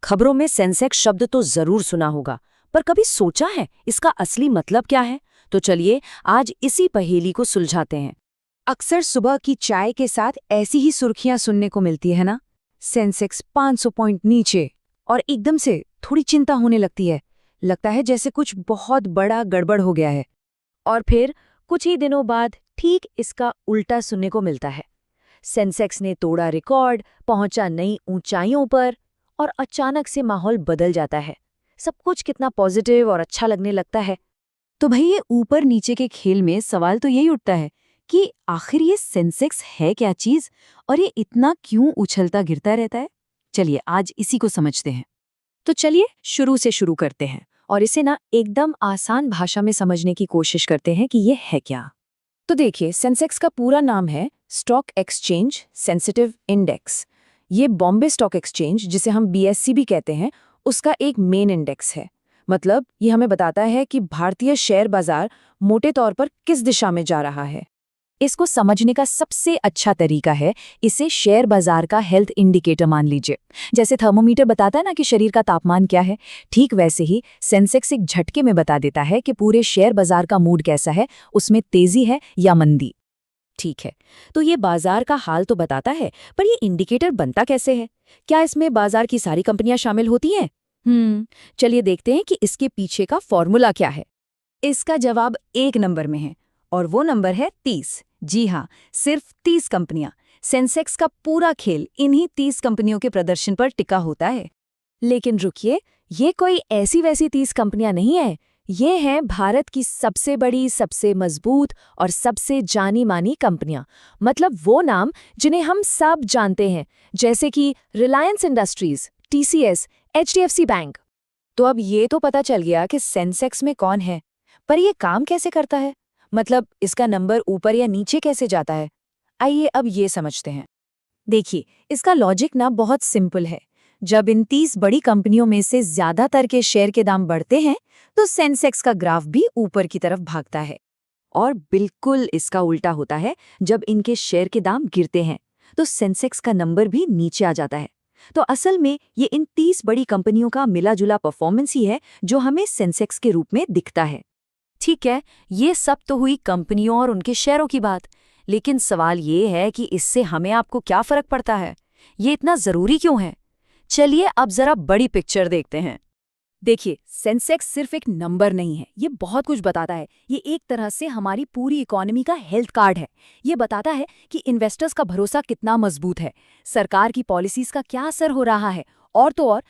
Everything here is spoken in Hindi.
खबरों में सेंसेक्स शब्द तो जरूर सुना होगा, पर कभी सोचा है इसका असली मतलब क्या है? तो चलिए आज इसी पहेली को सुलझाते हैं। अक्सर सुबह की चाय के साथ ऐसी ही सुर्खियां सुनने को मिलती है ना। सेंसेक्स 500 पॉइंट नीचे, और एकदम से थोड़ी चिंता होने लगती है। लगता है जैसे कुछ बहुत बड़ा गड़बड़ हो गया है। और फिर कुछ ही दिनों बाद ठीक इसका उल्टा सुनने को मिलता है। सेंसेक्स ने तोड़ा रिकॉर्ड, पहुंचा नई ऊंचाइयों पर, और अचानक से माहौल बदल जाता है। सब कुछ कितना पॉजिटिव और अच्छा लगने लगता है। तो भाई ये ऊपर नीचे के खेल में सवाल तो यही उठता है कि आखिर ये सेंसेक्स है क्या चीज, और ये इतना क्यों उछलता गिरता रहता है। चलिए आज इसी को समझते हैं। तो चलिए शुरू से शुरू करते हैं और इसे ना एकदम आसान भाषा में समझने की कोशिश करते हैं कि ये है क्या। तो देखिए, सेंसेक्स का पूरा नाम है स्टॉक एक्सचेंज सेंसिटिव इंडेक्स। ये बॉम्बे स्टॉक एक्सचेंज, जिसे हम बीएससी भी कहते हैं, उसका एक मेन इंडेक्स है। मतलब ये हमें बताता है कि भारतीय शेयर बाजार मोटे तौर पर किस दिशा में जा रहा है। इसको समझने का सबसे अच्छा तरीका है इसे शेयर बाजार का हेल्थ इंडिकेटर मान लीजिए। जैसे थर्मोमीटर बताता है ना कि शरीर का तापमान क्या है, ठीक वैसे ही सेंसेक्स एक झटके में बता देता है कि पूरे शेयर बाजार का मूड कैसा है, उसमें तेजी है या मंदी। ठीक है, तो ये बाजार का हाल तो बताता है, पर ये इंडिकेटर बनता कैसे है? क्या इसमें बाजार की सारी कंपनियां शामिल होती हैं? चलिए देखते हैं कि इसके पीछे का फॉर्मूला क्या है। इसका जवाब एक नंबर में है, और वो नंबर है 30। जी हाँ, सिर्फ 30 कंपनियां। सेंसेक्स का पूरा खेल इन्हीं 30 कंपनियों के प्रदर्शन पर टिका होता है। लेकिन रुकिए, ये कोई ऐसी वैसी 30 कंपनियां नहीं है। ये हैं भारत की सबसे बड़ी, सबसे मजबूत और सबसे जानी मानी कंपनियां। मतलब वो नाम जिन्हें हम सब जानते हैं, जैसे कि Reliance industries, TCS, HDFC bank. तो अब ये तो पता चल गया कि सेंसेक्स में कौन है, पर ये काम कैसे करता है? मतलब इसका नंबर ऊपर या नीचे कैसे जाता है? आइए अब ये समझते हैं। देखिए, इसका लॉजिक ना बहुत सिंपल है। जब इन 30 बड़ी कंपनियों में से ज्यादातर के शेयर के दाम बढ़ते हैं, तो सेंसेक्स का ग्राफ भी ऊपर की तरफ भागता है। और बिल्कुल इसका उल्टा होता है, जब इनके शेयर के दाम गिरते हैं, तो सेंसेक्स का नंबर भी नीचे आ जाता है। तो असल में ये इन 30 बड़ी कंपनियों का मिला-जुला परफॉर्मेंस ही है जो हमें सेंसेक्स के रूप में दिखता है। ठीक है, ये सब तो हुई कंपनियों और उनके शेयरों की बात। लेकिन सवाल ये है कि इससे हमें आपको क्या फर्क पड़ता है? ये इतना जरूरी क्यों है? चलिए अब जरा बड़ी पिक्चर देखते हैं। देखिए, सेंसेक्स सिर्फ एक नंबर नहीं है, ये बहुत कुछ बताता है। ये एक तरह से हमारी पूरी इकोनॉमी का हेल्थ कार्ड है। ये बताता है कि इन्वेस्टर्स का भरोसा कितना मजबूत है, सरकार की पॉलिसीज का क्या असर हो रहा है, और तो और